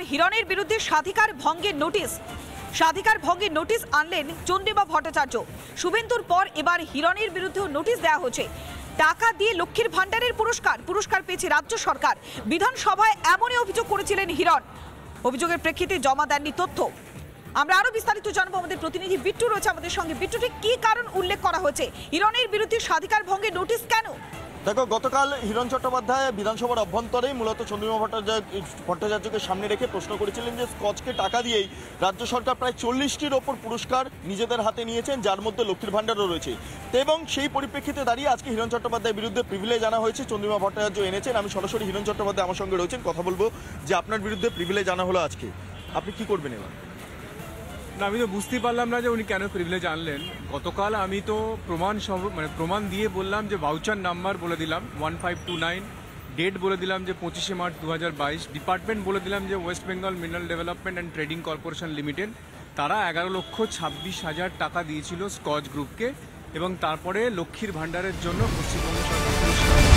হিরণের বিরুদ্ধে স্বাধিকার ভঙ্গের নোটিশ আনলেন চন্দ্রিমা ভট্টাচার্য। শুভেন্দুর পর এবার হিরণের বিরুদ্ধেও নোটিশ দেওয়া হয়েছে। টাকা দিয়ে লক্ষ্মীর ভান্ডারের পুরস্কার পেয়েছে রাজ্য সরকার। বিধানসভায় এমনই অভিযোগ করেছিলেন হিরণ। অভিযোগের প্রেক্ষিতে জমা দেননি তথ্য। আমরা আরো বিস্তারিত জানবো, আমাদের প্রতিনিধি বিট্টু রয়েছে আমাদের সঙ্গে। বিট্টু, ঠিক কি কারণ উল্লেখ করা হয়েছে? হিরণের বিরুদ্ধে স্বাধিকার ভঙ্গের নোটিশ কেন? দেখো, গতকাল হিরণ চট্টোপাধ্যায় বিধানসভার অভ্যন্তরেই মূলত চন্দ্রিমা ভট্টাচার্যকে সামনে রেখে প্রশ্ন করেছিলেন যে স্কচকে টাকা দিয়েই রাজ্য সরকার প্রায় 40টির ওপর পুরস্কার নিজেদের হাতে নিয়েছেন, যার মধ্যে লক্ষ্মীর ভান্ডারও রয়েছে। এবং সেই পরিপ্রেক্ষিতে দাঁড়িয়ে আজকে হিরণ চট্টোপাধ্যায়ের বিরুদ্ধে প্রিভিলেজ আনা হয়েছে। চন্দ্রিমা ভট্টাচার্য এনেছেন। আমি সরাসরি হিরণ চট্টোপাধ্যায় আমার সঙ্গে রয়েছেন, কথা বলবো যে আপনার বিরুদ্ধে প্রিভিলেজ আনা হলো আজকে, আপনি কি করবেন এবার? না, আমি তো বুঝতেই পারলাম না যে উনি কেন প্রিভিলেজ আনলেন। গতকাল আমি তো প্রমাণ দিয়ে বললাম যে ভাউচার নাম্বার বলে দিলাম 1529, ডেট বলে দিলাম যে 25শে মার্চ 2022, ডিপার্টমেন্ট বলে দিলাম যে West Bengal mineral development and trading corporation limited. তারা 11,26,000 টাকা দিয়েছিল স্কচ গ্রুপকে, এবং তারপরে লক্ষ্মীর ভাণ্ডারের জন্য পশ্চিমবঙ্গ সরকার